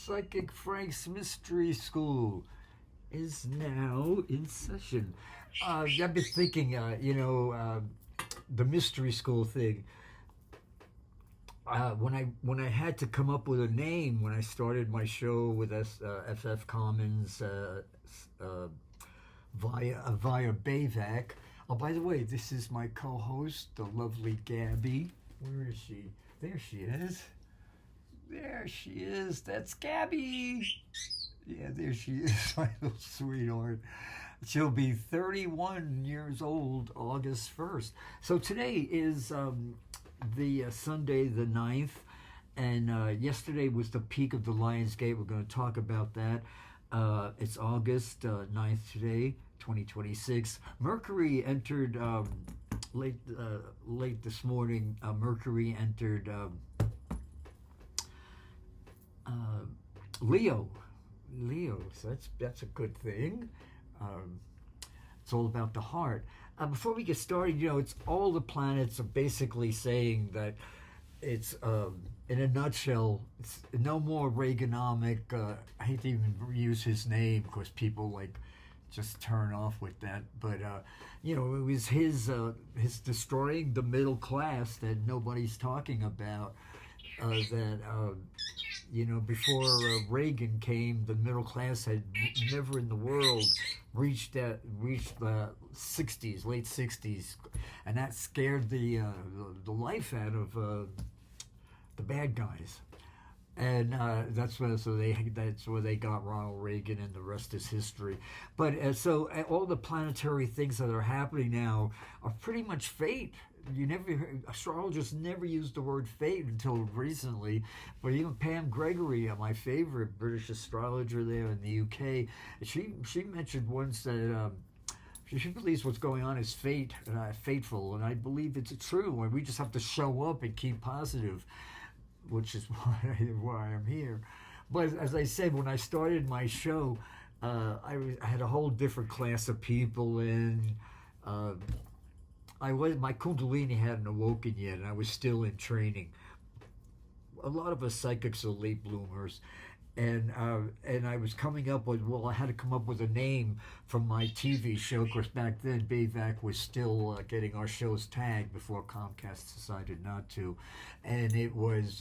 Psychic Frank's Mystery School is now in session. I've been thinking, the mystery school thing. When I had to come up with a name when I started my show with FF Commons via BAVC. Oh, by the way, this is my co-host, the lovely Gabby. Where is she? There she is. There she is. That's Gabby. Yeah, there she is, my little sweetheart. She'll be 31 years old August 1st. So today is the Sunday the 9th, and yesterday was the peak of the Lions Gate. We're going to talk about that. It's August 9th today, 2026. Mercury entered late this morning. Mercury entered Leo. So that's a good thing. It's all about the heart. Before we get started, it's all the planets are basically saying that it's, in a nutshell, it's no more Reaganomic. I hate to even use his name because people just turn off with that. But it was his destroying the middle class that nobody's talking about. Before Reagan came, the middle class had never in the world reached the 60s, late 60s, and that scared the life out of the bad guys. And that's where they got Ronald Reagan, and the rest is history. But so all the planetary things that are happening now are pretty much fate. Astrologers never used the word fate until recently, but even Pam Gregory, my favorite British astrologer there in the UK, she mentioned once that she believes what's going on is fateful, and I believe it's true. And we just have to show up and keep positive, which is why I'm here. But as I said, when I started my show, I had a whole different class of people in. My Kundalini hadn't awoken yet, and I was still in training. A lot of us psychics are late bloomers, and I was coming up with, I had to come up with a name from my TV show, because back then BAVC was still getting our shows tagged before Comcast decided not to, and it was,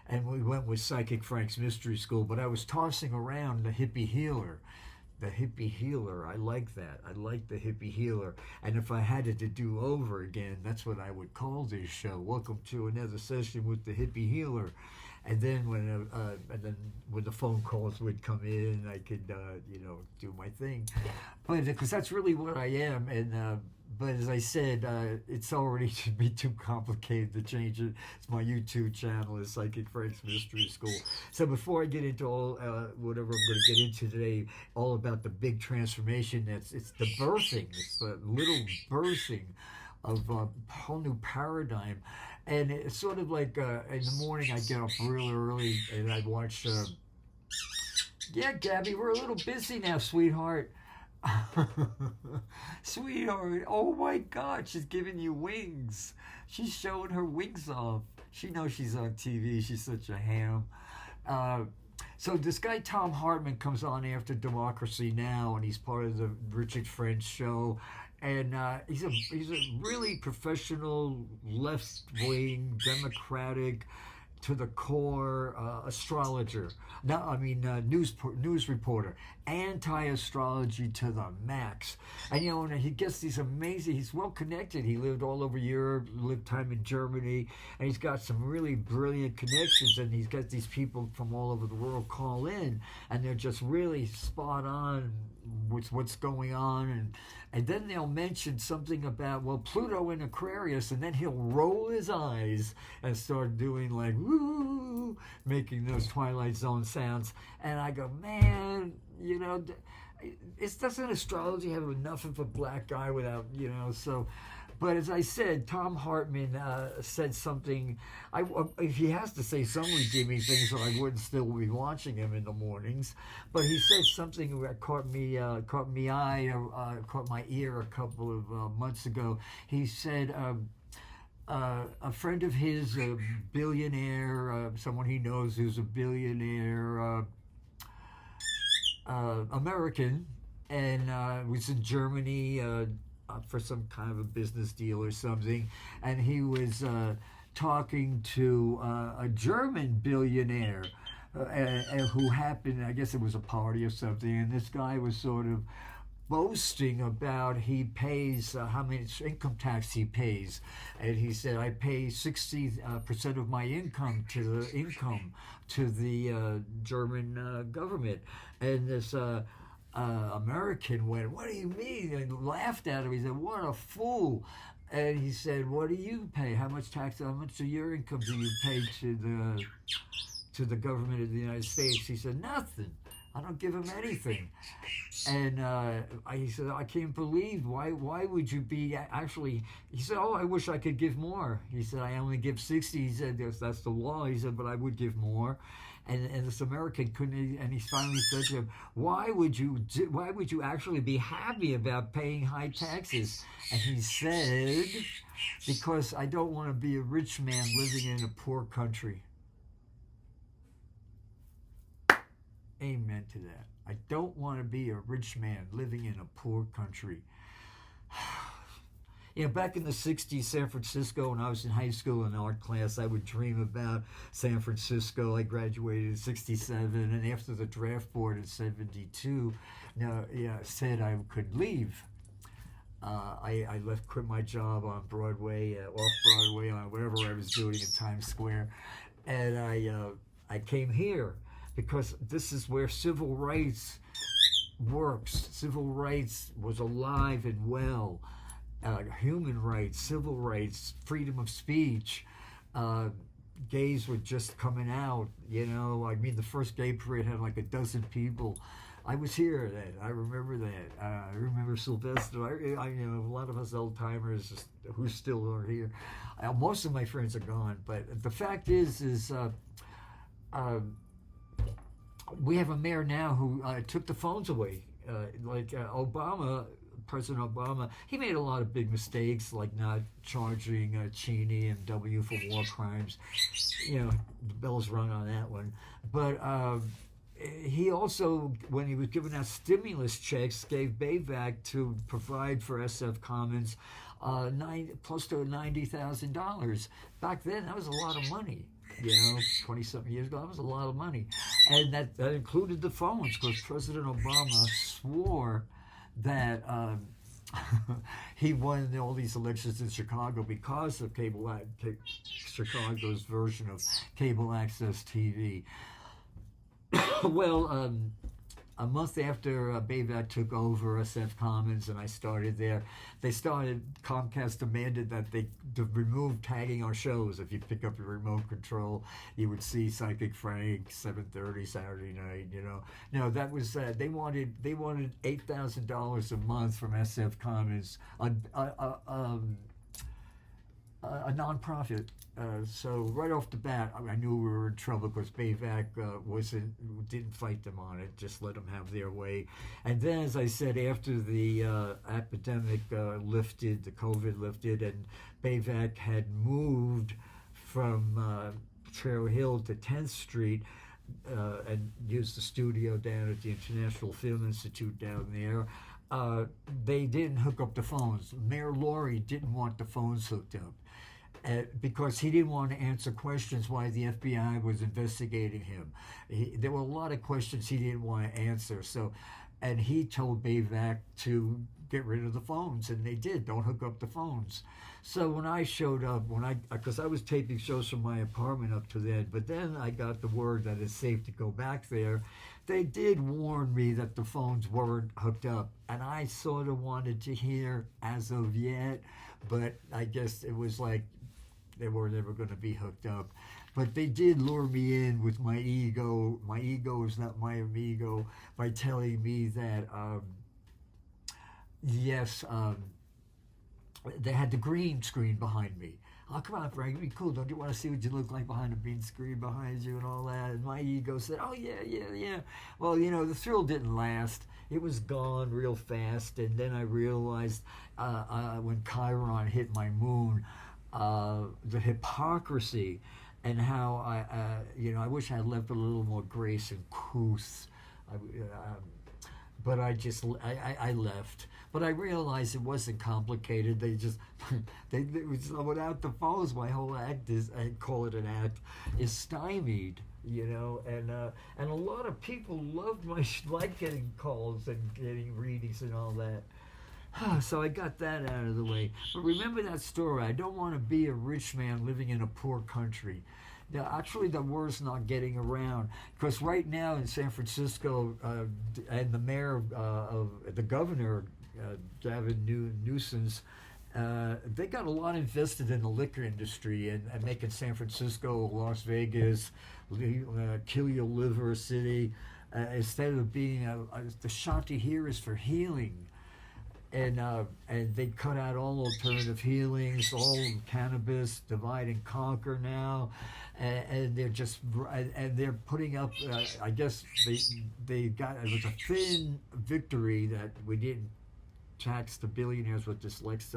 and we went with Psychic Frank's Mystery School, but I was tossing around the hippie healer. The hippie healer, I like that. I like the hippie healer. And if I had it to do over again, that's what I would call this show. Welcome to another session with the hippie healer. And then when the phone calls would come in, I could do my thing. But because that's really what I am. And but as I said, it's already should be too complicated to change it. It's my YouTube channel, is Psychic Frank's Mystery School. So before I get into all whatever I'm going to get into today, all about the big transformation, it's the birthing, it's the little birthing of a whole new paradigm. And it's sort of like in the morning I'd get up real early and I'd watch, yeah, Gabby, we're a little busy now, sweetheart. Sweetheart, oh my God, she's giving you wings. She's showing her wings off. She knows she's on TV. She's such a ham. So this guy Tom Hartman comes on after Democracy Now, and he's part of the Richard French show. And he's a really professional, left-wing, democratic, to the core astrologer. News reporter. Anti-astrology to the max. And and he gets these amazing, he's well connected. He lived all over Europe, lived time in Germany, and he's got some really brilliant connections, and he's got these people from all over the world call in, and they're just really spot on with what's going on, and then they'll mention something about, Pluto in Aquarius, and then he'll roll his eyes and start doing like, woo, making those Twilight Zone sounds, and I go, man, doesn't astrology have enough of a black guy without, so... But as I said, Tom Hartman said something. If he has to say some redeeming things, so I wouldn't still be watching him in the mornings. But he said something that caught my ear a couple of months ago. He said, a friend of his, a billionaire, someone he knows who's a billionaire, American, and was in Germany for some kind of a business deal or something, and he was talking to a German billionaire who happened, I guess it was a party or something, and this guy was sort of boasting about he pays how much income tax he pays, and he said, I pay 60% of my income to the German government. And this American went, what do you mean? And laughed at him. He said, what a fool. And he said, what do you pay? How much of your income do you pay to the government of the United States? He said, nothing. I don't give him anything. And he said, I can't believe, why would you be actually, he said, oh, I wish I could give more. He said, I only give 60. He said, that's the law. He said, but I would give more. And this American couldn't, and he finally said to him, why would you actually be happy about paying high taxes? And he said, because I don't want to be a rich man living in a poor country. Amen to that. I don't want to be a rich man living in a poor country. You know, back in the 60s, San Francisco, when I was in high school in art class, I would dream about San Francisco. I graduated in 67, and after the draft board in 72 said I could leave. I quit my job on Broadway, off Broadway, on whatever I was doing in Times Square, and I came here because this is where civil rights works. Civil rights was alive and well. Human rights, civil rights, freedom of speech. Gays were just coming out, you know. I mean, the first gay parade had like a dozen people. I was here then. I remember that. I remember Sylvester. I a lot of us old timers who still are here. Most of my friends are gone, but the fact is we have a mayor now who took the phones away. Obama, President Obama, he made a lot of big mistakes, like not charging Cheney and W for war crimes. You know, the bell's rung on that one. But he also, when he was giving out stimulus checks, gave BAVC to provide for SF Commons close to $90,000. Back then, that was a lot of money. You know, 20-something years ago, that was a lot of money. And that included the phones, because President Obama swore that he won all these elections in Chicago because of Chicago's version of cable access TV. Well, a month after BAVC took over SF Commons and I started there, Comcast demanded that they remove tagging our shows. If you pick up your remote control, you would see Psychic Frank, 7:30 Saturday night, you know. No, that was, they wanted $8,000 a month from SF Commons, a nonprofit. So right off the bat, I knew we were in trouble because BAVC didn't fight them on it, just let them have their way. And then, as I said, after the epidemic lifted, the COVID lifted, and BAVC had moved from Trail Hill to 10th Street and used the studio down at the International Film Institute down there, they didn't hook up the phones. Mayor Laurie didn't want the phones hooked up. Because he didn't want to answer questions why the FBI was investigating him. There were a lot of questions he didn't want to answer. And he told BAVC to get rid of the phones, and they did. Don't hook up the phones. So when I showed up, because I was taping shows from my apartment up to then, but then I got the word that it's safe to go back there. They did warn me that the phones weren't hooked up, and I sort of wanted to hear as of yet, but I guess it was like they were never going to be hooked up. But they did lure me in with my ego. My ego is not my amigo, by telling me that, they had the green screen behind me. Oh, come on, Frank, it'd be cool. Don't you want to see what you look like behind a green screen behind you and all that? And my ego said, oh, yeah. Well, you know, the thrill didn't last. It was gone real fast. And then I realized when Chiron hit my moon, the hypocrisy, and how I wish I had left a little more grace and couth. But I left. But I realized it wasn't complicated. They just, it was, without the phones, my whole act is, I call it an act, is stymied. And a lot of people loved like getting calls and getting readings and all that. So I got that out of the way. But remember that story. I don't want to be a rich man living in a poor country. Now, actually, the word's not getting around, because right now in San Francisco, and the mayor the governor, Gavin Newsom's, they got a lot invested in the liquor industry and making San Francisco, Las Vegas, kill your liver city, instead of being the shanty here is for healing. And they cut out all alternative healings, all cannabis, divide and conquer now, and they're just they're putting up. I guess they got, it was a thin victory that we didn't tax the billionaires with this last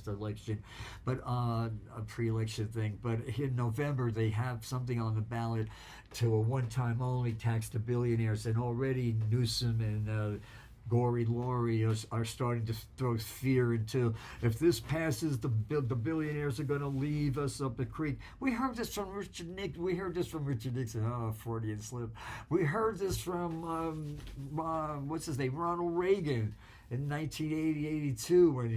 election, but a pre-election thing. But in November they have something on the ballot to a one-time only tax the billionaires, and already Newsom and Gory Laurie are starting to throw fear into, if this passes, the billionaires are going to leave us up the creek. We heard this from Richard Nixon. Oh, Freudian slip. We heard this from what's his name, Ronald Reagan, in 1982, when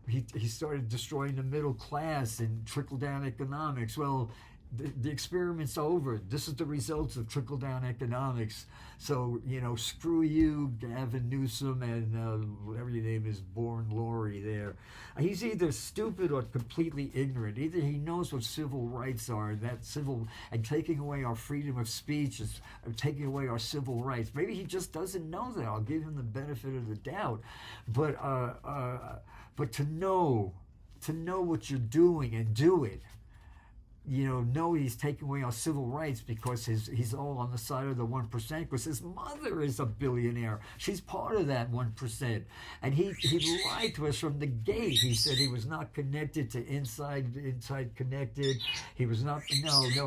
he started destroying the middle class and trickle-down economics. Well, the experiment's over. This is the results of trickle-down economics. So, screw you, Gavin Newsom, and whatever your name is, Born Laurie there. He's either stupid or completely ignorant. Either he knows what civil rights are, and taking away our freedom of speech is taking away our civil rights. Maybe he just doesn't know that. I'll give him the benefit of the doubt. But to know what you're doing and do it, know he's taking away our civil rights because he's all on the side of the 1%, because his mother is a billionaire. She's part of that 1%. And he lied to us from the gate. He said he was not connected to Inside Connected. He was not,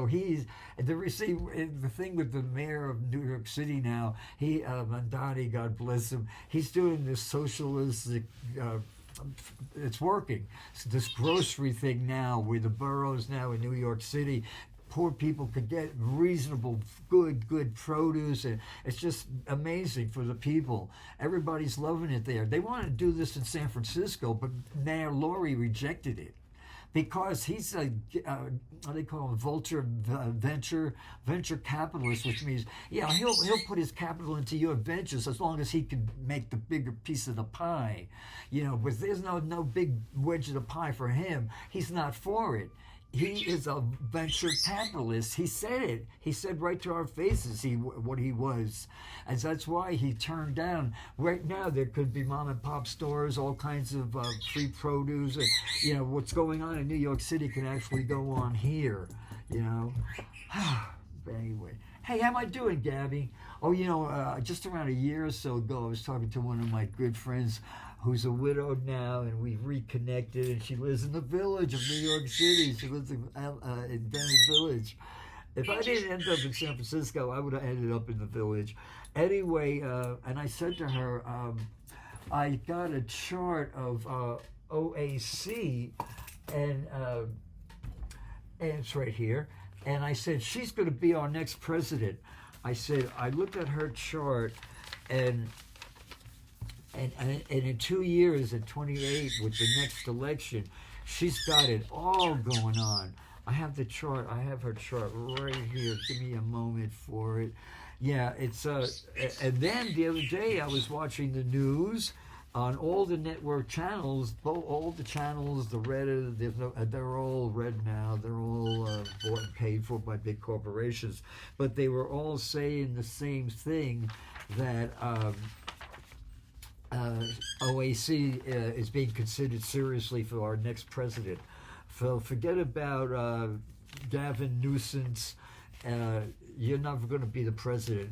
he's, the thing with the mayor of New York City now, Mandani, God bless him, he's doing this socialistic, it's working. So this grocery thing now, where the boroughs now in New York City, poor people could get reasonable, good produce, and it's just amazing for the people. Everybody's loving it there. They wanted to do this in San Francisco, but Mayor Laurie rejected it, because he's a, what do they call him, venture capitalist, which means, he'll put his capital into your ventures as long as he can make the bigger piece of the pie, but there's no big wedge of the pie for him. He's not for it. He is a venture capitalist. He said it. He said right to our faces what he was. And that's why he turned down. Right now, there could be mom and pop stores, all kinds of free produce. What's going on in New York City can actually go on here, But anyway. Hey, how am I doing, Gabby? Oh, just around a year or so ago, I was talking to one of my good friends who's a widow now, and we've reconnected, and she lives in the Village of New York City. She lives in Venice Village. If I didn't end up in San Francisco, I would have ended up in the Village. Anyway, and I said to her, I got a chart of OAC, and it's right here, and I said, she's going to be our next president. I said, I looked at her chart, and in 2 years, at 28, with the next election, she's got it all going on. I have the chart. I have her chart right here. Give me a moment for it. Yeah, it's and then the other day I was watching the news on all the network channels. All the channels, the red, they're all red now. They're all bought and paid for by big corporations. But they were all saying the same thing, that OAC is being considered seriously for our next president. So forget about Gavin Newsom's, you're not going to be the president.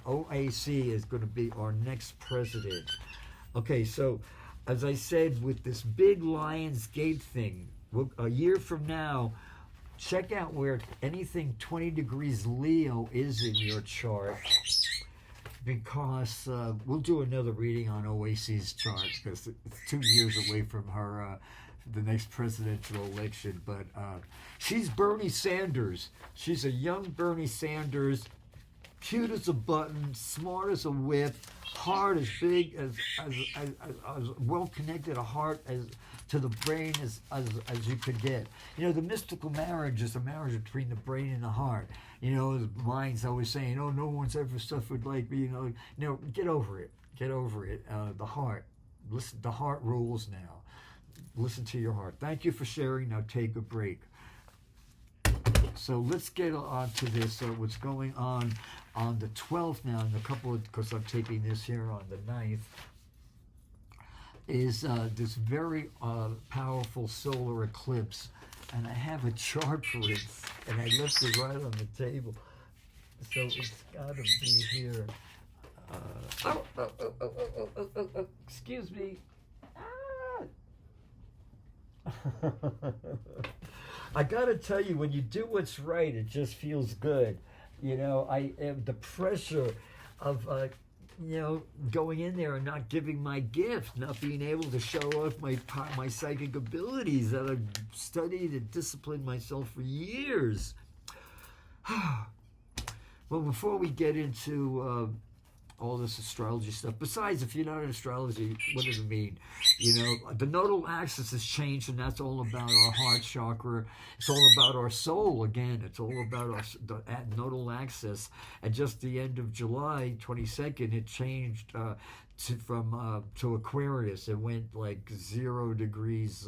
OAC is going to be our next president. Okay, so as I said, with this big Lionsgate thing, a year from now, check out where anything 20 degrees Leo is in your chart, because we'll do another reading on OAC's chart because it's 2 years away from her the next presidential election. But she's Bernie Sanders. She's a young Bernie Sanders, cute as a button, smart as a whip, heart as big as well connected a heart as to the brain as you could get. You know, the mystical marriage is a marriage between the brain and the heart. You know, the mind's always saying, "Oh, no one's ever suffered like me." You know, get over it. Get over it. The heart. Listen. The heart rules now. Listen to your heart. Thank you for sharing. Now take a break. So let's get on to this. What's going on the 12th now, and a couple of, because I'm taping this here on the 9th, is this very powerful solar eclipse. And I have a chart for it, and I left it right on the table. So it's got to be here. Excuse me. I gotta tell you, when you do what's right, it just feels good. You know, the pressure of going in there and not giving my gift, not being able to show off my psychic abilities that I've studied and disciplined myself for years. Well, before we get into all this astrology stuff, besides, if you're not in astrology, what does it mean? You know, the nodal axis has changed, and that's all about our heart chakra. It's all about our soul again. It's all about the nodal axis. And just the end of July 22nd, it changed to Aquarius. It went like 0 degrees.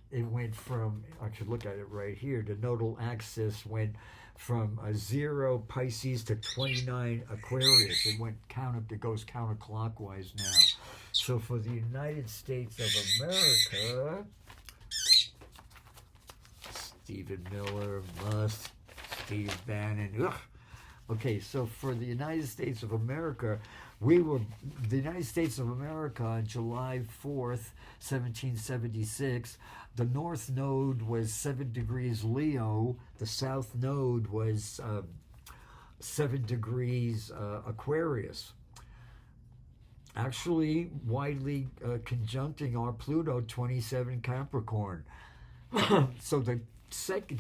It went from, I should look at it right here, the nodal axis went from 0 Pisces to 29 Aquarius. It goes counterclockwise now. So for the United States of America, Stephen Miller, Musk, Steve Bannon, ugh. Okay, so for the United States of America, the United States of America on July 4th, 1776, the North Node was 7 degrees Leo, the South Node was 7 degrees Aquarius. Actually, widely conjuncting our Pluto, 27 Capricorn. So the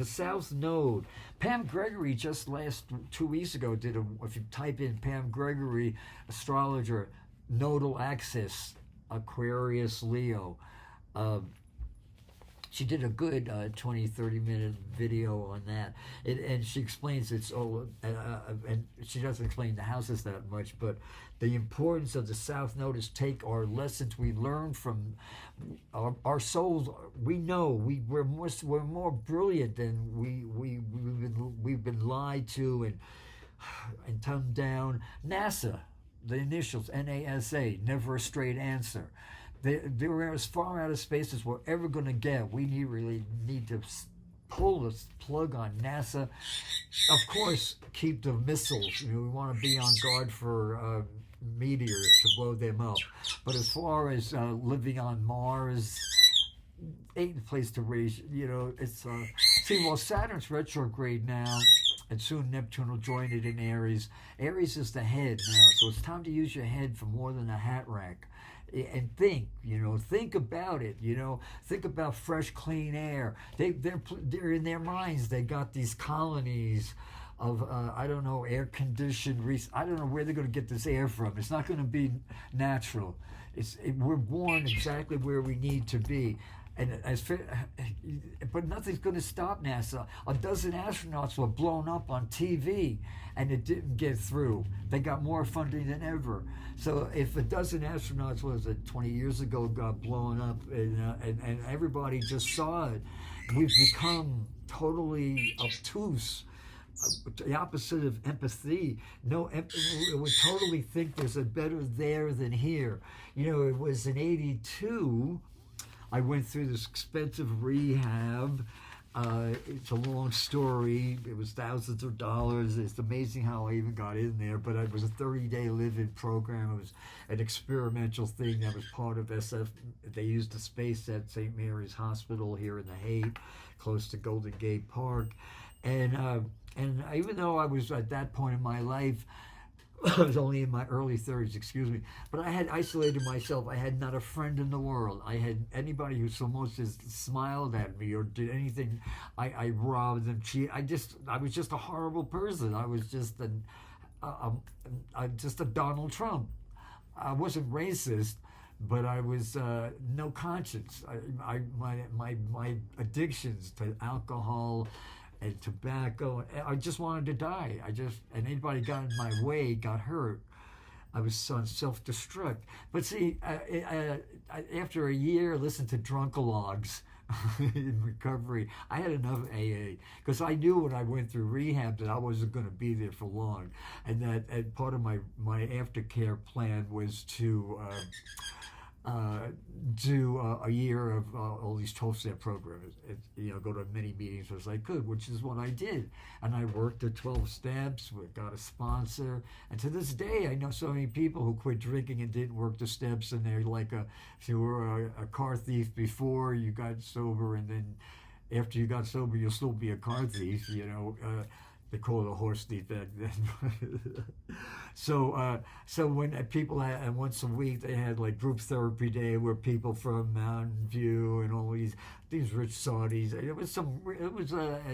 South Node, Pam Gregory just 2 weeks ago if you type in Pam Gregory, astrologer, nodal axis, Aquarius, Leo, she did a good 20-30 minute video on that, and she explains it's all, and she doesn't explain the houses that much, but the importance of the South Node is take our lessons we learn from our souls. We know we're more brilliant than we've been lied to and toned down. NASA, the initials NASA, never a straight answer. They were as far out of space as we're ever going to get. We really need to pull the plug on NASA. Of course, keep the missiles. We want to be on guard for meteors to blow them up. But as far as living on Mars, ain't the place to raise. It's well, Saturn's retrograde now, and soon Neptune will join it in Aries. Aries is the head now, so it's time to use your head for more than a hat rack. And think about it, think about fresh, clean air. They're in their minds, they got these colonies of, air-conditioned, I don't know where they're going to get this air from. It's not going to be natural. We're born exactly where we need to be. But nothing's going to stop NASA. A dozen astronauts were blown up on TV, and it didn't get through. They got more funding than ever. So if a dozen astronauts, 20 years ago, got blown up, and everybody just saw it, we've become totally obtuse. The opposite of empathy. We totally think there's a better there than here. It was in '82. I went through this expensive rehab. It's a long story. It was thousands of dollars. It's amazing how I even got in there. But it was a 30-day live-in program. It was an experimental thing that was part of SF. They used the space at St. Mary's Hospital here in the Hague, close to Golden Gate Park. And even though I was at that point in my life, I was only in my early 30s, excuse me, but I had isolated myself. I had not a friend in the world. I had anybody who so much as smiled at me or did anything. I robbed them, cheated. I was just a horrible person. I was just just a Donald Trump. I wasn't racist, but I was no conscience. My addictions to alcohol and tobacco. I just wanted to die. And anybody got in my way got hurt. I was on self-destruct. But see, after a year, listened to drunkalogs in recovery. I had enough AA because I knew when I went through rehab that I wasn't going to be there for long, and part of my aftercare plan was to do a year of all these 12-step programs, go to many meetings as I could, which is what I did. And I worked at 12 steps, got a sponsor, and to this day I know so many people who quit drinking and didn't work the steps, and they're like if you were a car thief before you got sober, and then after you got sober you'll still be a car thief, they call it a horse thief back then. So when people had, and once a week they had like group therapy day where people from Mountain View and all these rich Saudis.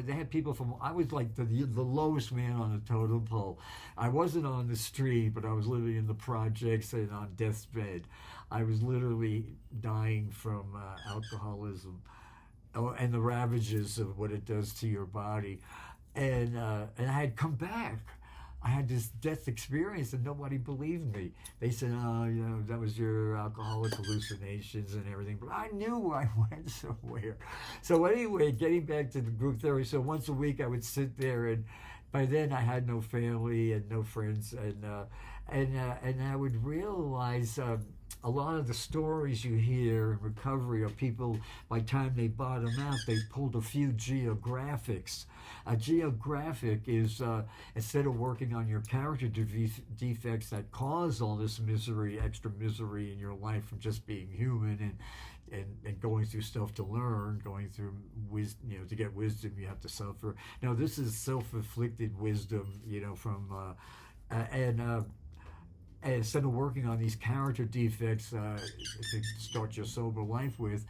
They had people from. I was like the lowest man on the totem pole. I wasn't on the street, but I was living in the projects and on death's bed. I was literally dying from alcoholism, and the ravages of what it does to your body. And I had come back. I had this death experience and nobody believed me. They said, that was your alcoholic hallucinations and everything. But I knew I went somewhere. So anyway, getting back to the group therapy. So once a week I would sit there, and by then I had no family and no friends. And I would realize a lot of the stories you hear in recovery are people, by the time they bottom out, they pulled a few geographics. A geographic is, instead of working on your character defects that cause all this misery, extra misery in your life from just being human and going through stuff to learn, going through wisdom, to get wisdom, you have to suffer. Now, this is self-inflicted wisdom, from, and instead of working on these character defects to start your sober life with,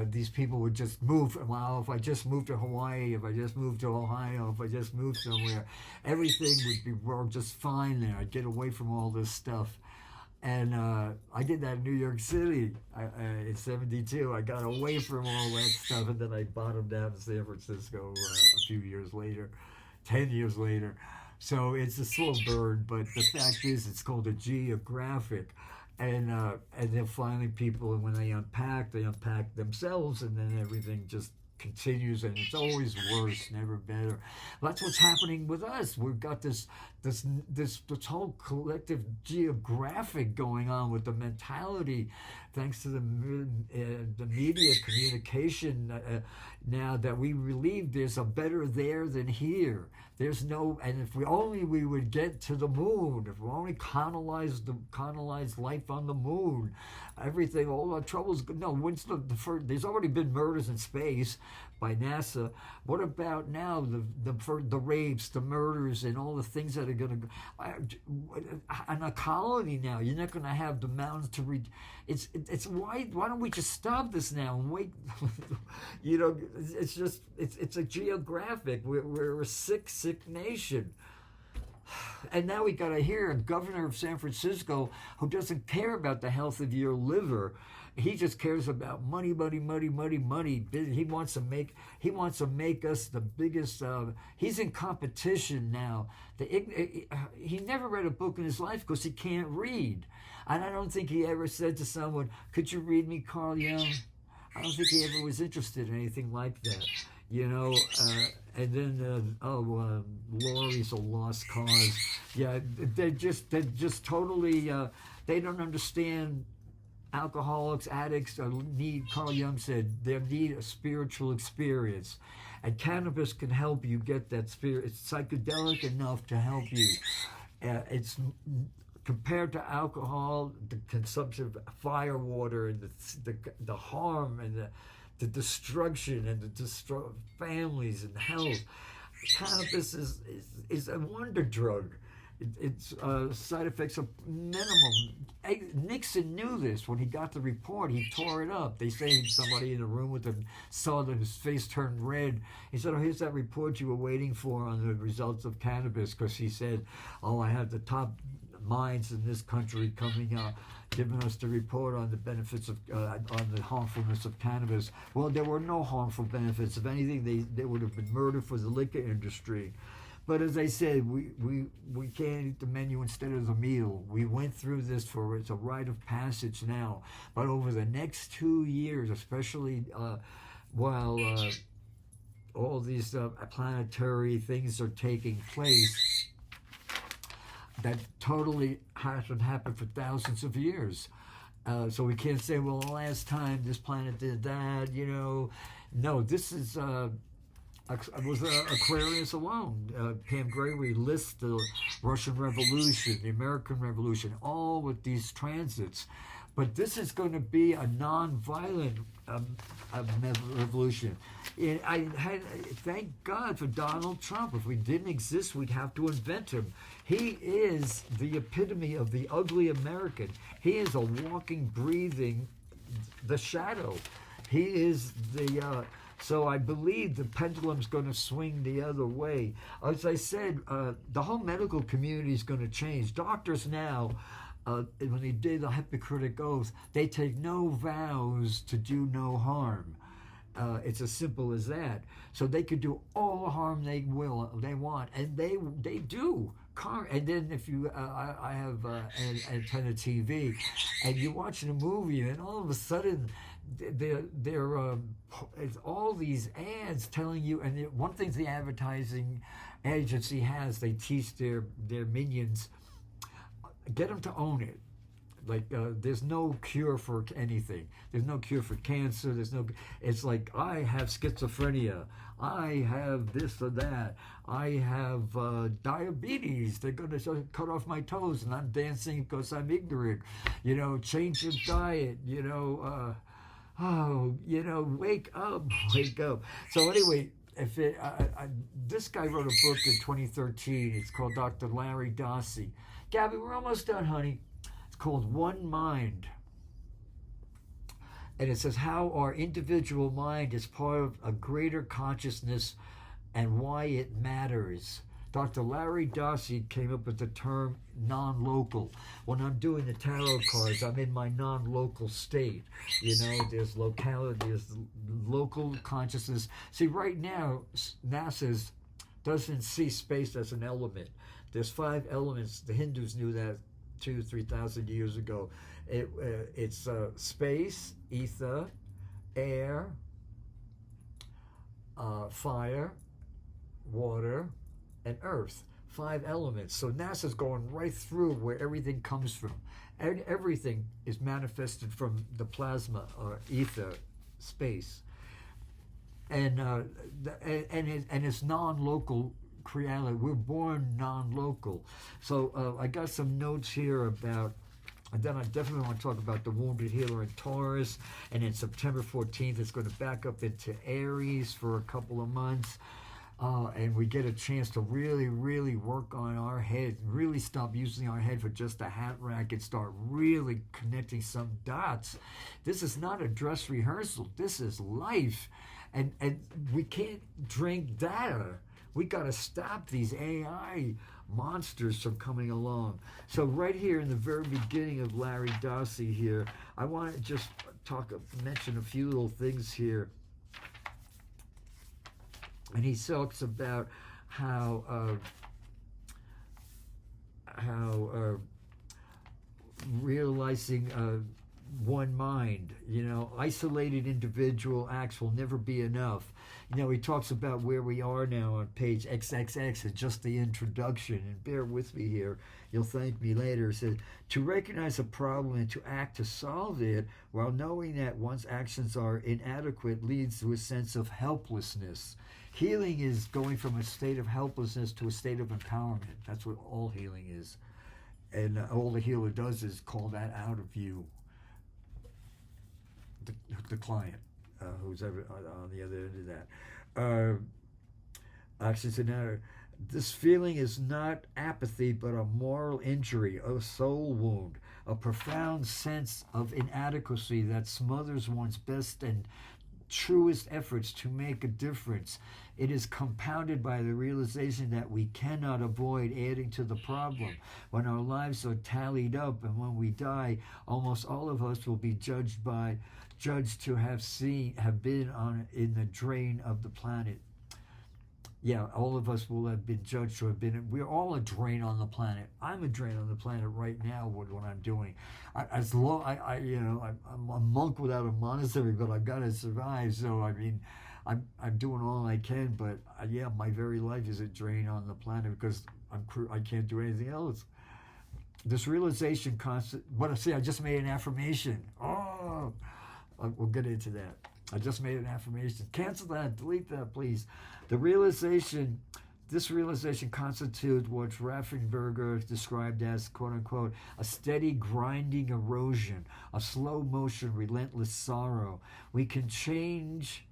these people would just move. Well, if I just moved to Hawaii, if I just moved to Ohio, if I just moved somewhere, everything would be just fine there. I'd get away from all this stuff. And I did that in New York City in '72. I got away from all that stuff, and then I bottomed out in San Francisco a few years later, 10 years later. So it's a slow burn, but the fact is it's called a geographic. And then finally people, when they unpack themselves, and then everything just continues, and it's always worse, never better. That's what's happening with us. We've got this whole collective geographic going on with the mentality, thanks to the media communication now, that we believe there's a better there than here. There's no, and if we would get to the moon, if we only colonize life on the moon, everything, all our troubles. No, when's there's already been murders in space by NASA. What about now the rapes, the murders, and all the things that are going to, on a colony now? You're not going to have the mountains to read. It's why don't we just stop this now and wait? It's a geographic. We're a sick nation. And now we got to hear a governor of San Francisco who doesn't care about the health of your liver. He just cares about money. He wants to make us the biggest. He's in competition now. He never read a book in his life because he can't read. And I don't think he ever said to someone, "Could you read me Carl Jung?" I don't think he ever was interested in anything like that. And then Laurie's a lost cause. Yeah, they're just totally. They don't understand alcoholics, addicts need, Carl Jung said, they need a spiritual experience. And cannabis can help you get that spirit. It's psychedelic enough to help you. It's compared to alcohol, the consumption of fire water, and the harm and the destruction and the families and health. Cannabis is a wonder drug. Its side effects are minimum. Nixon knew this when he got the report. He tore it up. They say somebody in the room with him saw that his face turned red. He said, "Oh, here's that report you were waiting for on the results of cannabis," because he said, "Oh, I have the top minds in this country coming out, giving us the report on the benefits of, on the harmfulness of cannabis." Well, there were no harmful benefits. If anything, they would have been murder for the liquor industry. But as I said, we can't eat the menu instead of the meal. We went through this it's a rite of passage now. But over the next 2 years, especially while all these planetary things are taking place, that totally hasn't happened for thousands of years. So we can't say, well, the last time this planet did that, No, this is... it was Aquarius alone. Pam Gregory lists the Russian Revolution, the American Revolution, all with these transits. But this is going to be a non-violent revolution. Thank God for Donald Trump. If we didn't exist, we'd have to invent him. He is the epitome of the ugly American. He is a walking, breathing, the shadow. He is the... So I believe the pendulum's going to swing the other way. As I said, the whole medical community is going to change. Doctors now, when they did the Hippocratic Oath, they take no vows to do no harm. It's as simple as that. So they could do all the harm they want, and they do. And then if you, I have antenna TV, and you're watching a movie, and all of a sudden, it's all these ads telling you, and one thing the advertising agency has, they teach their minions, get them to own it. Like there's no cure for anything. There's no cure for cancer. It's like, I have schizophrenia. I have this or that. I have diabetes. They're going to cut off my toes, and I'm dancing because I'm ignorant. Change your diet. Wake up. So anyway, this guy wrote a book in 2013. It's called Dr. Larry Dossey. Gabby, we're almost done, honey. It's called One Mind. And it says how our individual mind is part of a greater consciousness and why it matters. Dr. Larry Dossey came up with the term non-local. When I'm doing the tarot cards, I'm in my non-local state. There's locality, there's local consciousness. See, right now, NASA doesn't see space as an element. There's 5 elements. The Hindus knew that 2,000-3,000 years ago. It's space, ether, air, fire, water, and earth. 5 elements. So NASA's going right through where everything comes from. And everything is manifested from the plasma or ether, space. And it's non-local reality. We're born non-local. So I got some notes here about, and then I definitely want to talk about the Wounded Healer in Taurus. And then September 14th, it's going to back up into Aries for a couple of months. And we get a chance to really, really work on our head, really stop using our head for just a hat rack and start really connecting some dots. This is not a dress rehearsal. This is life. And we can't drink data. We got to stop these AI monsters from coming along. So right here in the very beginning of Larry Dossey here, I want to just mention a few little things here. And he talks about how realizing one mind. Isolated individual acts will never be enough. He talks about where we are now on page XXX. It's just the introduction, and bear with me here. You'll thank me later. It says, to recognize a problem and to act to solve it while knowing that one's actions are inadequate leads to a sense of helplessness. Healing is going from a state of helplessness to a state of empowerment. That's what all healing is. And all the healer does is call that out of you, the client, who's ever on the other end of that. Actions in matter. This feeling is not apathy, but a moral injury, a soul wound, a profound sense of inadequacy that smothers one's best and truest efforts to make a difference. It is compounded by the realization that we cannot avoid adding to the problem. When our lives are tallied up and when we die, almost all of us will be judged to have been in the drain of the planet. Yeah, all of us will have been judged to have been. We're all a drain on the planet. I'm a drain on the planet right now with what I'm doing. I'm a monk without a monastery, but I've got to survive. So I mean, I'm doing all I can. But my very life is a drain on the planet because I can't do anything else. This realization I just made an affirmation. Oh, we'll get into that. I just made an affirmation. Cancel that. Delete that, please. This realization constitutes what Raffensperger described as, quote-unquote, a steady grinding erosion, a slow motion, relentless sorrow. We can change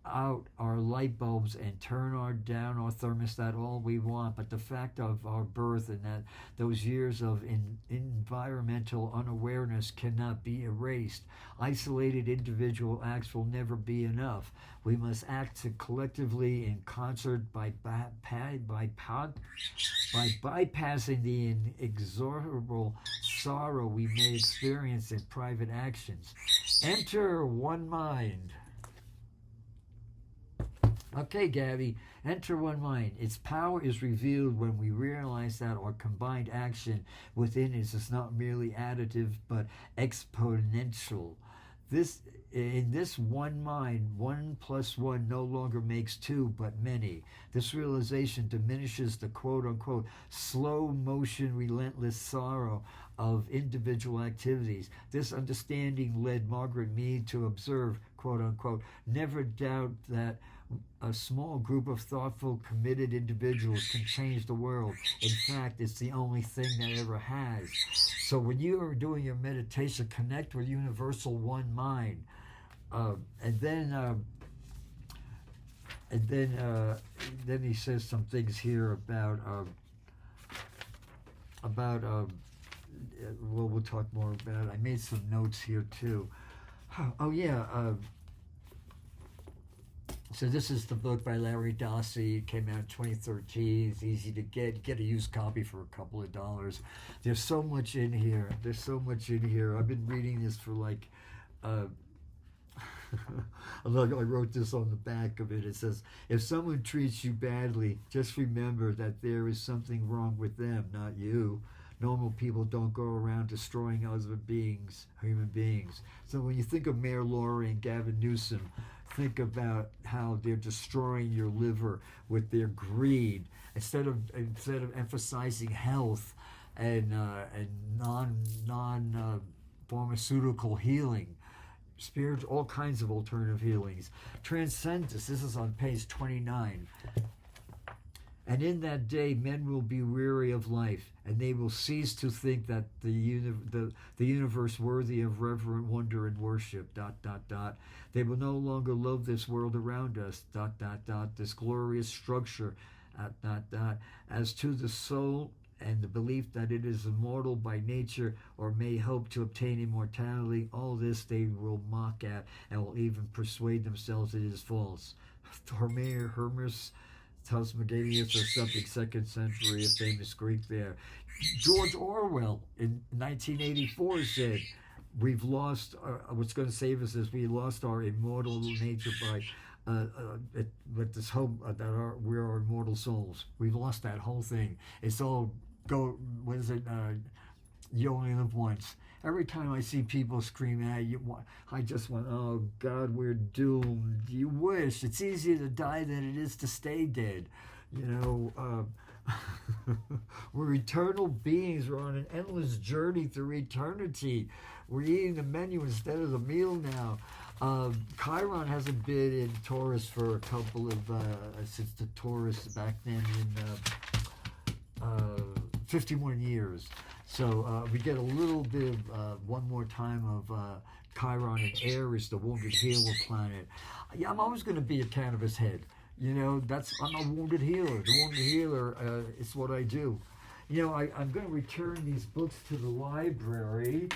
out our light bulbs and turn down our thermostat all we want, but the fact of our birth and that those years of environmental unawareness cannot be erased. Isolated individual acts will never be enough. We must act collectively in concert by bypassing the inexorable sorrow we may experience in private actions. Enter one mind. Okay, Gabby, enter one mind. Its power is revealed when we realize that our combined action within it is not merely additive, but exponential. In this one mind, 1 + 1 no longer makes 2, but many. This realization diminishes the quote-unquote slow motion, relentless sorrow of individual activities. This understanding led Margaret Mead to observe, quote-unquote, never doubt that a small group of thoughtful, committed individuals can change the world. In fact, it's the only thing that ever has. So when you are doing your meditation, connect with universal one mind. And then he says some things here about we'll talk more about it. I made some notes here too. Oh yeah. So this is the book by Larry Dossey. It came out in 2013. It's easy to get a used copy for a couple of dollars. There's so much in here. I've been reading this for like I wrote this on the back of it. It says, if someone treats you badly, just remember that there is something wrong with them, not you. Normal people don't go around destroying other beings, human beings. So when you think of Mayor Laurie and Gavin Newsom, think about how they're destroying your liver with their greed. Instead of emphasizing health and non pharmaceutical healing, spiritual, all kinds of alternative healings. Transcendence. This is on page 29. And in that day, men will be weary of life, and they will cease to think that the universe worthy of reverent wonder and worship. ... They will no longer love this world around us. ... This glorious structure. ... As to the soul and the belief that it is immortal by nature or may hope to obtain immortality, all this they will mock at and will even persuade themselves it is false. Hermes Trismegistus or something, 2nd century, a famous Greek there. George Orwell in 1984 said, we've lost, what's going to save us is we lost our immortal nature by, with this hope that we're our immortal souls. We've lost that whole thing. It's all, You only live once. Every time I see people scream at you, I just went, oh God, we're doomed. You wish. It's easier to die than it is to stay dead. You know, we're eternal beings. We're on an endless journey through eternity. We're eating the menu instead of the meal now. Chiron hasn't been in Taurus for a couple of, since the Taurus back then in 51 years. So we get a little bit of one more time of Chiron in Aries, the wounded healer planet. Yeah, I'm always going to be a cannabis head. You know, I'm a wounded healer. The wounded healer is what I do. You know, I'm going to return these books to the library,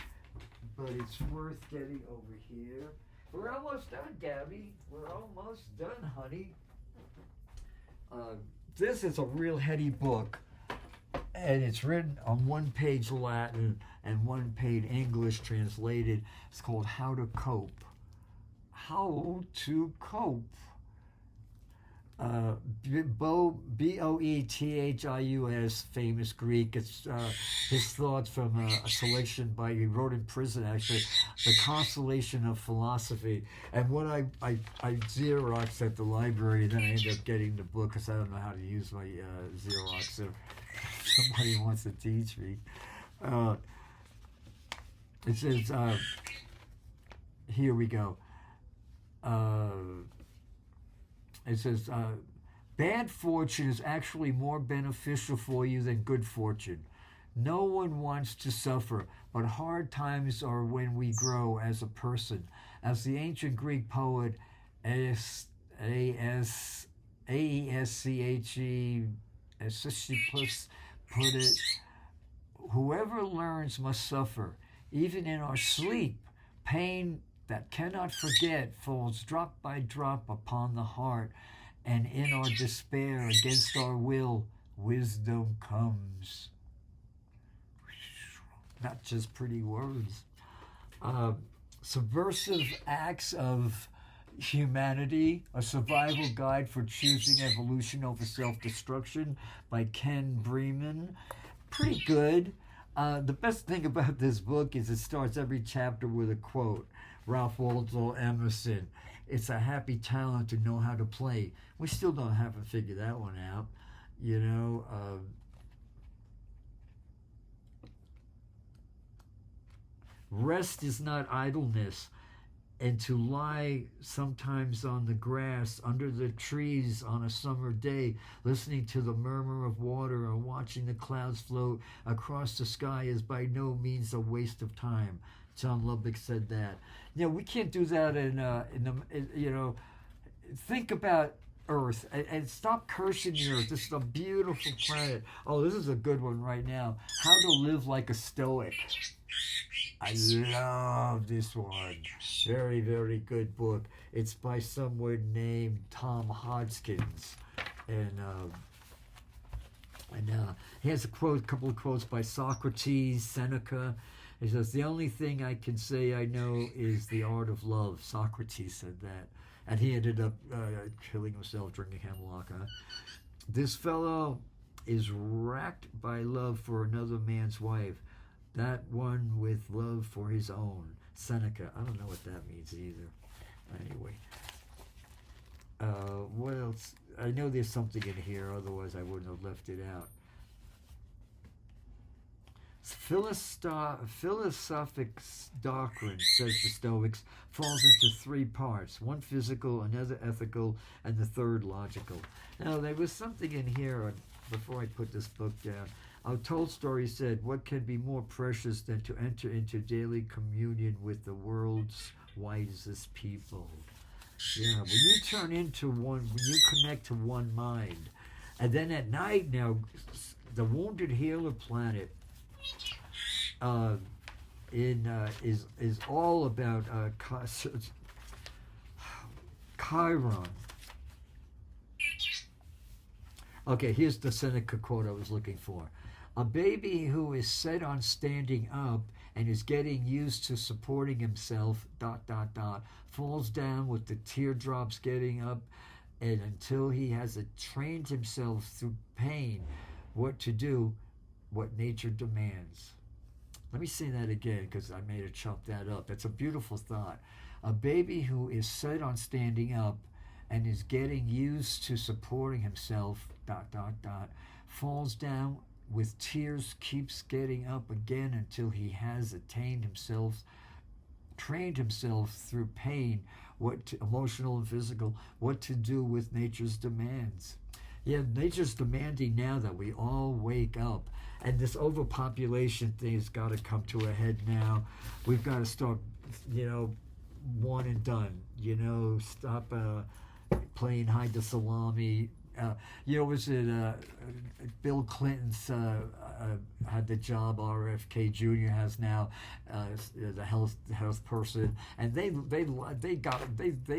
but it's worth getting over here. We're almost done, Gabby. We're almost done, honey. This is a real heady book, and it's written on one page Latin and one page English translated. It's called How to Cope. How to Cope. Boethius, famous Greek. It's his thoughts from a selection he wrote in prison, actually, The Consolation of Philosophy. And what I Xeroxed at the library, then I ended up getting the book because I don't know how to use my Xerox. If somebody wants to teach me. It says, here we go. It says, bad fortune is actually more beneficial for you than good fortune. No one wants to suffer, but hard times are when we grow as a person. As the ancient Greek poet Aeschylus put it, whoever learns must suffer. Even in our sleep, pain that cannot forget falls drop by drop upon the heart, and in our despair against our will, wisdom comes. Not just pretty words. Subversive Acts of Humanity, a survival guide for choosing evolution over self-destruction by Ken Bremen. Pretty good. The best thing about this book is it starts every chapter with a quote. Ralph Waldo Emerson. It's a happy talent to know how to play. We still haven't figured that one out. You know, rest is not idleness, and to lie sometimes on the grass under the trees on a summer day, listening to the murmur of water or watching the clouds float across the sky is by no means a waste of time. John Lubbock said that. You know, we can't do that you know, think about Earth and stop cursing the Earth. This is a beautiful planet. Oh, this is a good one right now. How to Live Like a Stoic. I love this one. Very, very good book. It's by someone named Tom Hodgkins. And he has a couple of quotes by Socrates, Seneca. He says, the only thing I can say I know is the art of love. Socrates said that. And he ended up killing himself drinking hemlock. Huh? This fellow is racked by love for another man's wife. That one with love for his own. Seneca. I don't know what that means either. Anyway. What else? I know there's something in here, otherwise I wouldn't have left it out. Philosophic doctrine, says the Stoics, falls into three parts. One physical, another ethical, and the third logical. Now, there was something in here, before I put this book down. Tolstoy said, what can be more precious than to enter into daily communion with the world's wisest people? Yeah, when you turn into one, when you connect to one mind. And then at night now, the Wounded Healer planet is all about Chiron. Okay, here's the Seneca quote I was looking for. A baby who is set on standing up and is getting used to supporting himself, ... falls down with the teardrops getting up, and until he has trained himself through pain what to do, what nature demands. Let me say that again because I may have chopped that up. That's a beautiful thought. A baby who is set on standing up and is getting used to supporting himself, dot, dot, dot, falls down with tears, keeps getting up again until he has attained himself, trained himself through pain, emotional and physical, what to do with nature's demands. Yeah, nature's demanding now that we all wake up. And this overpopulation thing has got to come to a head now. We've got to start, one and done. Stop playing hide the salami. Was it Bill Clinton's had the job RFK Jr. has now, the health person, and they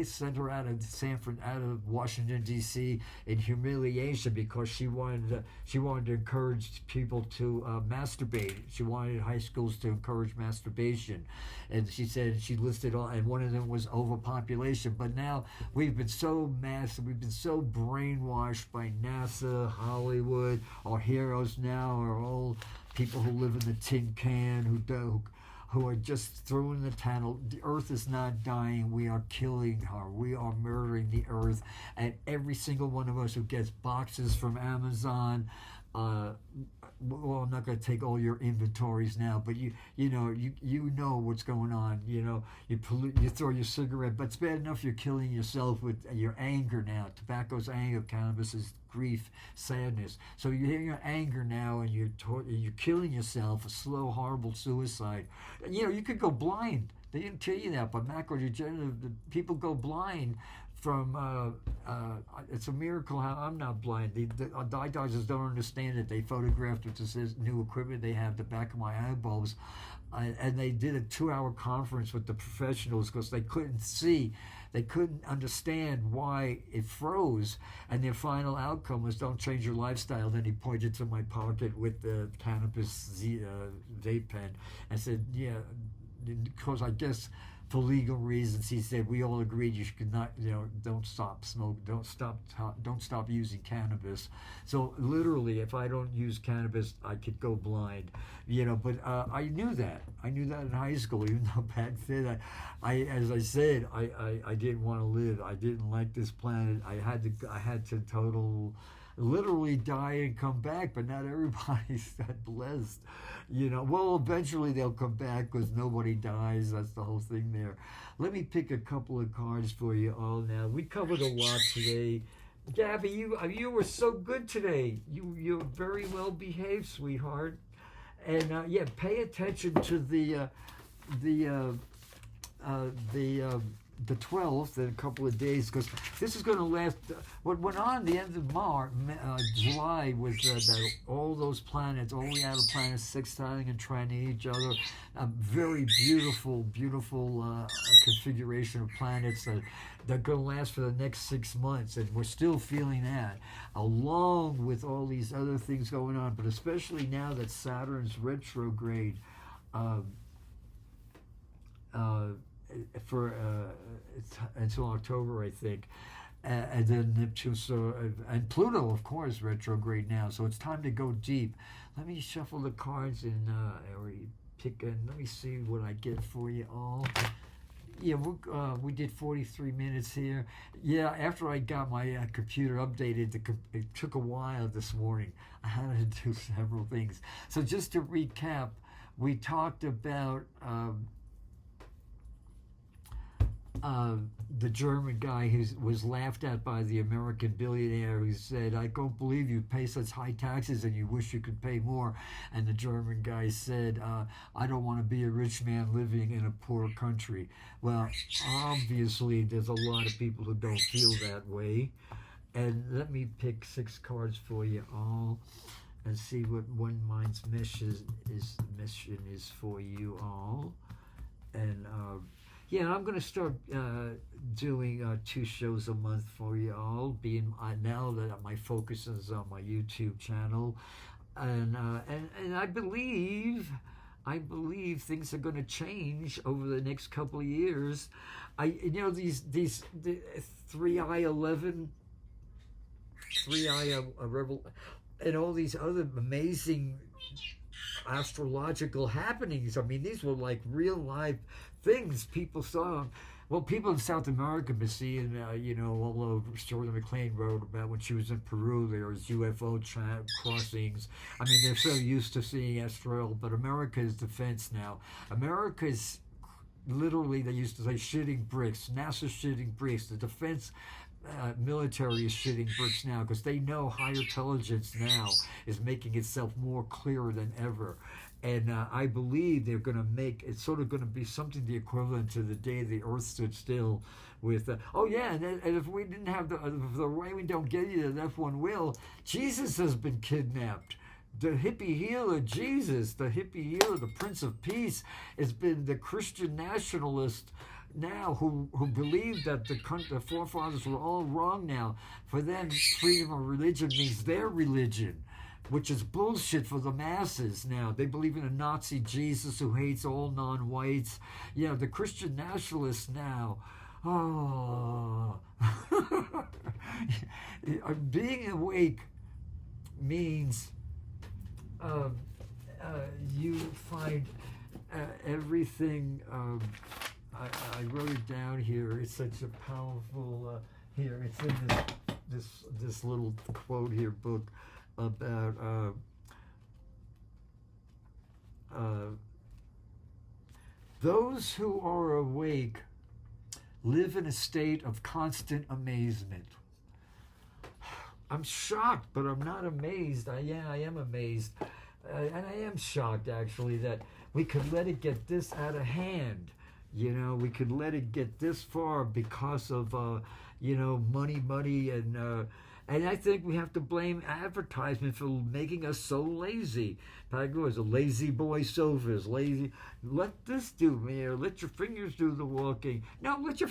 sent her out of Washington D.C. in humiliation because she wanted to encourage people to masturbate. She wanted high schools to encourage masturbation, and she said she listed all, and one of them was overpopulation. But now we've been so massive, we've been so brainwashed by NASA, Hollywood. Our heroes now are all people who live in the tin can, who are just throwing the towel. The earth is not dying. We are killing her. We are murdering the earth. And every single one of us who gets boxes from Amazon, well, I'm not going to take all your inventories now, but you know what's going on. You throw your cigarette, but it's bad enough you're killing yourself with your anger now. Tobacco's anger, cannabis is grief, sadness. So you're in your anger now, and you're killing yourself, a slow, horrible suicide. You could go blind. They didn't tell you that, but macrodegenerative people go blind from, it's a miracle how I'm not blind. The eye doctors don't understand it. They photographed with this new equipment they have the back of my eyeballs, and they did a 2-hour conference with the professionals because they couldn't see. They couldn't understand why it froze, and their final outcome was don't change your lifestyle. Then he pointed to my pocket with the cannabis vape pen and said, yeah, because I guess for legal reasons, he said we all agreed you should not, don't stop don't stop using cannabis. So literally, if I don't use cannabis, I could go blind, But I knew that. I knew that in high school, even though back then, as I said, I didn't want to live. I didn't like this planet. I had to literally die and come back, but not everybody's that blessed. Well, eventually they'll come back because nobody dies. That's the whole thing there. Let me pick a couple of cards for you all now. We covered a lot today. Gabby, you were so good today. You're very well behaved, sweetheart. And pay attention to the 12th in a couple of days, because this is going to last. What went on the end of July was that all those planets, all the outer planets, sextiling and trining each other. A very beautiful configuration of planets that are going to last for the next 6 months, and we're still feeling that, along with all these other things going on. But especially now that Saturn's retrograde. Until October, I think, and then Neptune, and Pluto, of course, retrograde now. So it's time to go deep. Let me shuffle the cards and let me see what I get for you all. Yeah, we did 43 minutes here. Yeah, after I got my computer updated, it took a while this morning. I had to do several things. So just to recap, we talked about the German guy who was laughed at by the American billionaire who said, I don't believe you pay such high taxes and you wish you could pay more. And the German guy said, I don't want to be a rich man living in a poor country. Well, obviously there's a lot of people who don't feel that way. And let me pick 6 cards for you all and see what one mind's mission is for you all. And I'm going to start doing 2 shows a month for you all, being now that my focus is on my YouTube channel, and I believe things are going to change over the next couple of years. These 3i11, 3i Rebel, and all these other amazing astrological happenings. I mean, these were like real life things people saw. Well, people in South America been seeing, although Shirley MacLaine wrote about when she was in Peru, there was UFO crossings. I mean, they're so used to seeing astral, but America's defense now. America's literally, they used to say shitting bricks. NASA's shitting bricks. The defense military is shitting bricks now because they know higher intelligence now is making itself more clearer than ever. And I believe they're going to make it's sort of going to be something the equivalent to the day the earth stood still with, and if we didn't have the way we don't get you, the F1 will, Jesus has been kidnapped. The hippie healer, Jesus, the hippie healer, the Prince of Peace, has been the Christian nationalist now who believed that the forefathers were all wrong now. For them, freedom of religion means their religion, which is bullshit for the masses now. They believe in a Nazi Jesus who hates all non-whites. Yeah, the Christian nationalists now. Oh. Being awake means you find everything. I wrote it down here. It's such a powerful. Here, it's in this little quote here book about those who are awake live in a state of constant amazement. I'm shocked, but I'm not amazed. I am amazed. And I am shocked, actually, that we could let it get this out of hand. We could let it get this far because of, money, and I think we have to blame advertisement for making us so lazy. Pythagoras, a lazy boy sofas, lazy. Let this do, man. Let your fingers do the walking. No, let your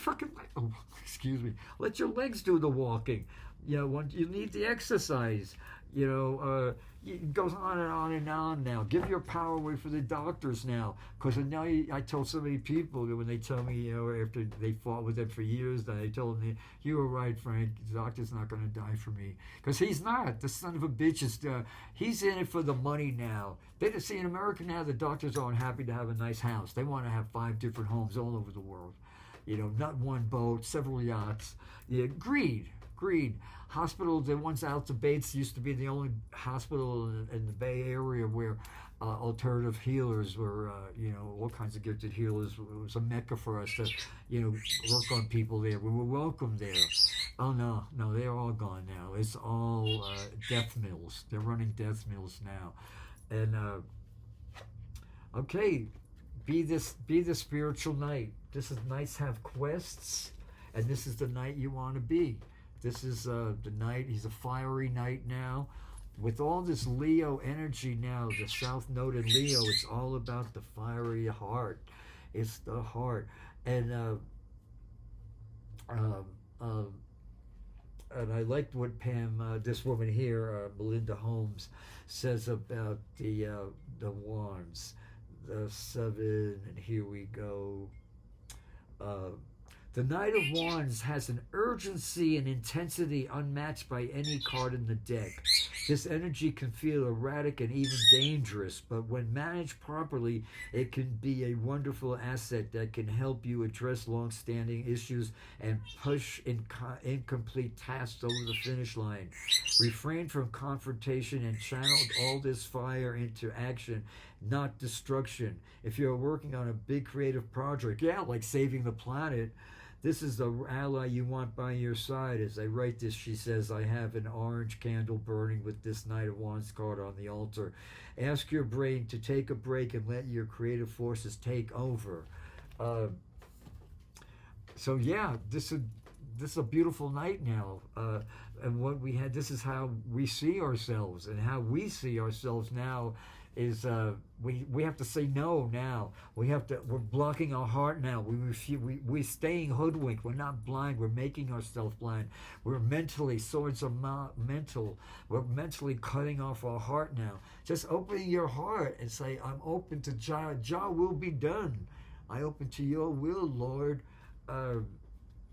let your legs do the walking. You need the exercise. It goes on and on and on now. Give your power away for the doctors now. Because now I told so many people that when they tell me, after they fought with it for years, that I told them, you were right, Frank, the doctor's not going to die for me. Because he's not. The son of a bitch is, he's in it for the money now. They see in America now, the doctors aren't happy to have a nice house. They want to have 5 different homes all over the world. Not one boat, several yachts. Yeah, greed. Hospitals, the ones out to Bates used to be the only hospital in the Bay Area where alternative healers were, all kinds of gifted healers. It was a mecca for us to, work on people there. We were welcome there. Oh, no, they're all gone now. It's all death mills. They're running death mills now. And, okay, be the spiritual knight. This is nights have quests, and this is the knight you want to be. This is the knight. He's a fiery knight now. With all this Leo energy now, the South Node in Leo, it's all about the fiery heart. It's the heart. And I liked what Pam, this woman here, Melinda Holmes, says about the wands. The 7, and here we go. The Knight of Wands has an urgency and intensity unmatched by any card in the deck. This energy can feel erratic and even dangerous, but when managed properly, it can be a wonderful asset that can help you address long-standing issues and push incomplete tasks over the finish line. Refrain from confrontation and channel all this fire into action, not destruction. If you're working on a big creative project, like saving the planet, this is the ally you want by your side. As I write this, she says, I have an orange candle burning with this Knight of Wands card on the altar. Ask your brain to take a break and let your creative forces take over. This is a beautiful night now. And what we had, this is how we see ourselves, and how we see ourselves now is we have to say no now. We're blocking our heart now. We're staying hoodwinked. We're not blind. We're making ourselves blind. We're mentally, swords are mental. We're mentally cutting off our heart now. Just opening your heart and say, I'm open to Jah. Jah will be done. I open to your will, Lord.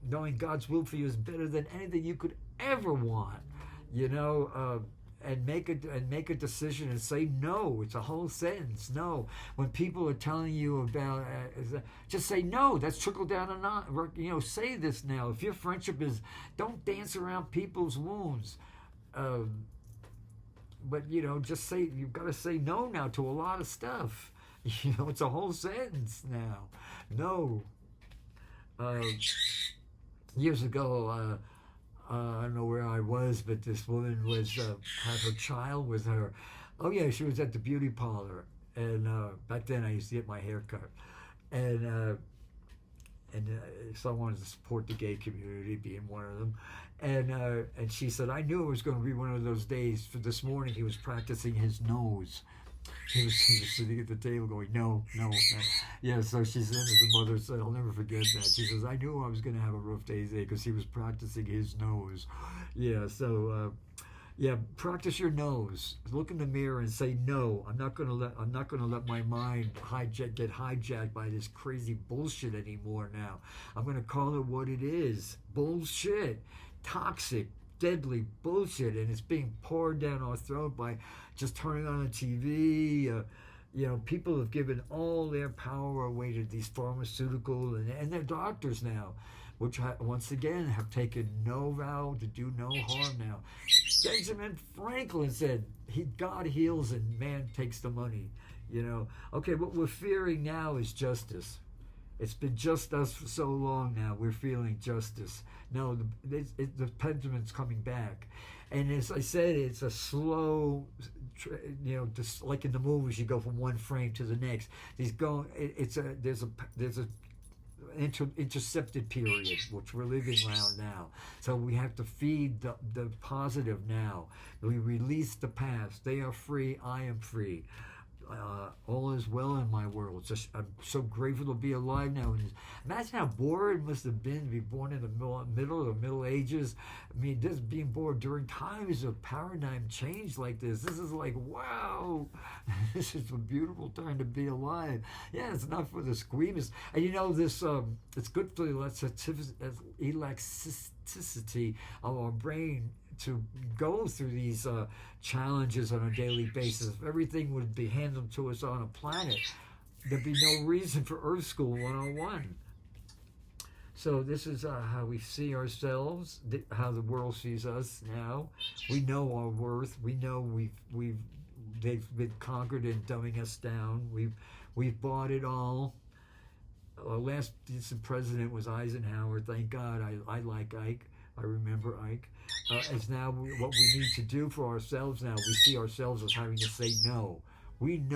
Knowing God's will for you is better than anything you could ever want. and make a decision and say no. It's a whole sentence, no. When people are telling you about, just say no. That's trickle down and not. Say this now. If your friendship is, don't dance around people's wounds. But just say, you've got to say no now to a lot of stuff. It's a whole sentence now. No. Years ago, I don't know where I was, but this woman was had her child with her. Oh yeah, she was at the beauty parlor, and back then I used to get my hair cut, and so I wanted to support the gay community, being one of them, and she said, I knew it was going to be one of those days. For this morning, he was practicing his nose. He was sitting at the table going, no, no, no. Yeah, so she said, the mother said, I'll never forget that. She says, I knew I was going to have a rough day today because he was practicing his nose. Yeah, so, practice your nose. Look in the mirror and say, no, I'm not going to let my mind get hijacked by this crazy bullshit anymore now. I'm going to call it what it is. Bullshit. Toxic. Deadly bullshit, and it's being poured down our throat by just turning on the TV. People have given all their power away to these pharmaceutical and their doctors now, which once again have taken no vow to do no harm now. Benjamin Franklin said, God heals and man takes the money. Okay, what we're fearing now is justice. It's been just us for so long now. We're feeling justice. No, the pendulum's coming back. And as I said, it's a slow, just like in the movies, you go from one frame to the next. There's a intercepted period, which we're living around now. So we have to feed the positive now. We release the past. They are free. I am free. All is well in my world. I'm so grateful to be alive now. And imagine how bored it must have been to be born in the Middle Ages. I mean, just being born during times of paradigm change like this. This is like, wow, this is a beautiful time to be alive. Yeah, it's not for the squeamish. And this, it's good for the elasticity of our brain to go through these challenges on a daily basis. If everything would be handled to us on a planet, there'd be no reason for Earth School 101. So this is how we see ourselves, how the world sees us now. We know our worth. We know they've been conquered and dumbing us down. We've bought it all. Our last decent president was Eisenhower. Thank God. I like Ike. I remember Ike. It's now what we need to do for ourselves now. We see ourselves as having to say no. We need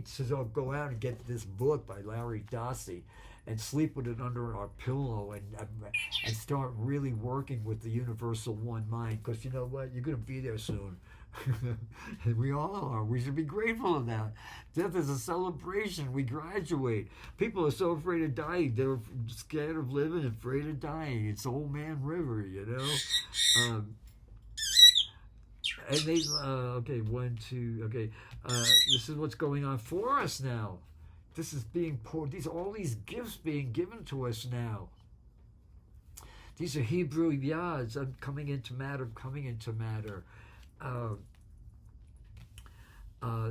to go out and get this book by Larry Dossey and sleep with it under our pillow and start really working with the universal one mind. Because you know what? You're going to be there soon. And we all are. We should be grateful of that. Death is a celebration. We graduate. People are so afraid of dying. They're scared of living and afraid of dying. It's Old Man River, And they, okay, this is what's going on for us now. This is being poured. All these gifts being given to us now. These are Hebrew yads coming into matter.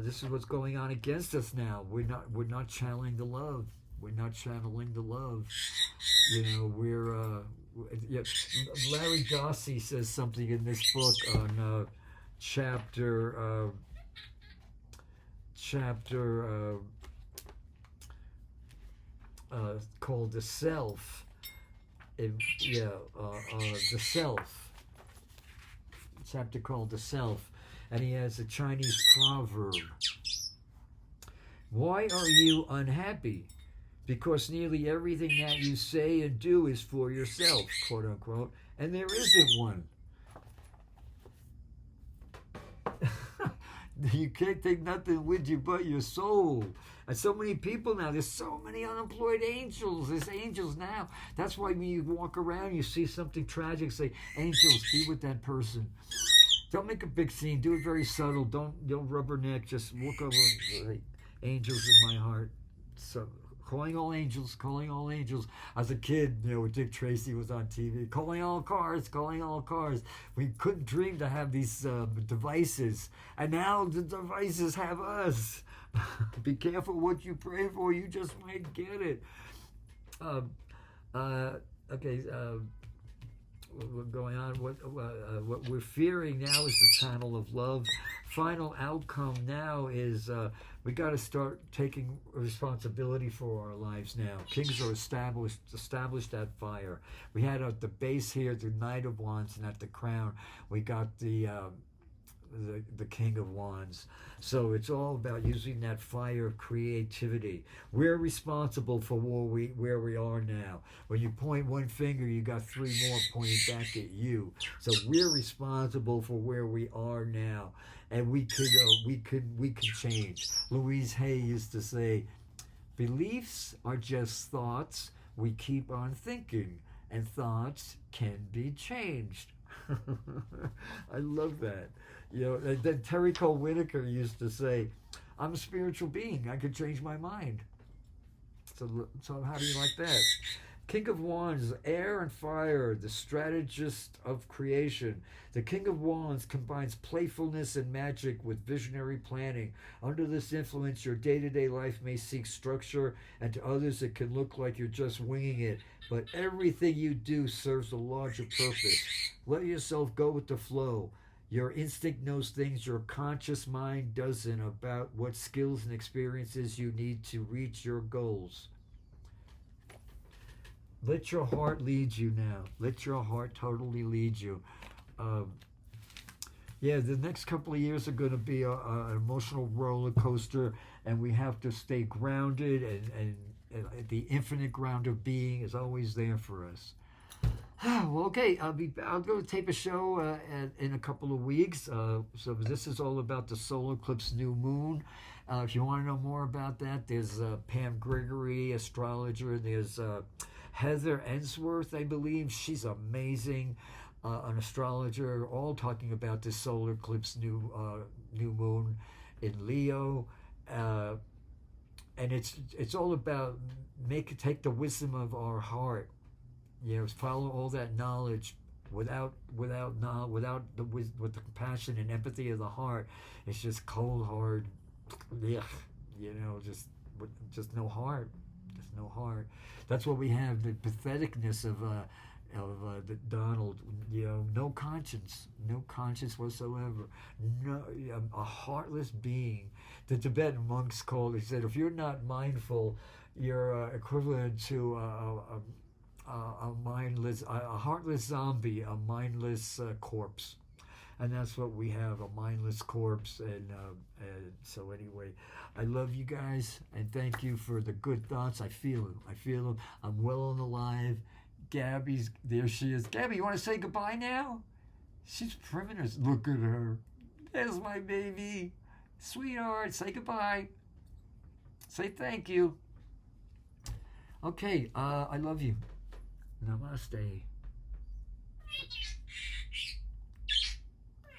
This is what's going on against us now. We're not channeling the love. Larry Dossey says something in this book on chapter called the self. The self. Chapter called the self, and he has a Chinese proverb. Why are you unhappy? Because nearly everything that you say and do is for yourself, quote unquote, and there isn't one. You can't take nothing with you but your soul. And so many people now, there's so many unemployed angels. There's angels now. That's why when you walk around, you see something tragic, say, angels, be with that person. Don't make a big scene. Do it very subtle. Don't rubberneck. Just walk over and say, angels in my heart. So calling all angels, calling all angels. As a kid, Dick Tracy was on TV, calling all cars, calling all cars. We couldn't dream to have these devices, and now the devices have us. Be careful what you pray for, you just might get it. Okay, what's going on? What we're fearing now is the channel of love. Final outcome now is we got to start taking responsibility for our lives now. Kings are established at fire. We had at the base here the Knight of Wands, and at the crown we got the King of Wands. So it's all about using that fire of creativity. We're responsible for where we are now. When you point one finger, you got three more pointing back at you. So we're responsible for where we are now, and we could change. Louise Hay used to say, "Beliefs are just thoughts we keep on thinking, and thoughts can be changed." I love that. Then Terry Cole Whitaker used to say, "I'm a spiritual being. I could change my mind." So how do you like that? King of Wands, air and fire, the strategist of creation. The King of Wands combines playfulness and magic with visionary planning. Under this influence, your day-to-day life may seek structure, and to others it can look like you're just winging it. But everything you do serves a larger purpose. Let yourself go with the flow. Your instinct knows things your conscious mind doesn't about what skills and experiences you need to reach your goals. Let your heart lead you now. Let your heart totally lead you. The next couple of years are going to be an emotional roller coaster, and we have to stay grounded, and the infinite ground of being is always there for us. Well, okay, I'll go tape a show in a couple of weeks. So this is all about the solar eclipse new moon. If you want to know more about that, there's Pam Gregory, astrologer. There's Heather Ensworth, I believe. She's amazing, an astrologer, all talking about this solar eclipse new moon in Leo. And it's all about take the wisdom of our heart. Follow all that knowledge with the compassion and empathy of the heart. It's just cold, hard, just no heart, just no heart. That's what we have. The patheticness of the Donald. No conscience whatsoever. No, a heartless being. The Tibetan monks called. He said, if you're not mindful, you're equivalent to a heartless zombie, a mindless corpse. And that's what we have, a mindless corpse. And so anyway, I love you guys, and thank you for the good thoughts. I feel them. I'm well and alive. Gabby's, there she is. Gabby, you want to say goodbye now? She's primitive. Look at her. There's my baby. Sweetheart, say goodbye. Say thank you. Okay, I love you. Namaste.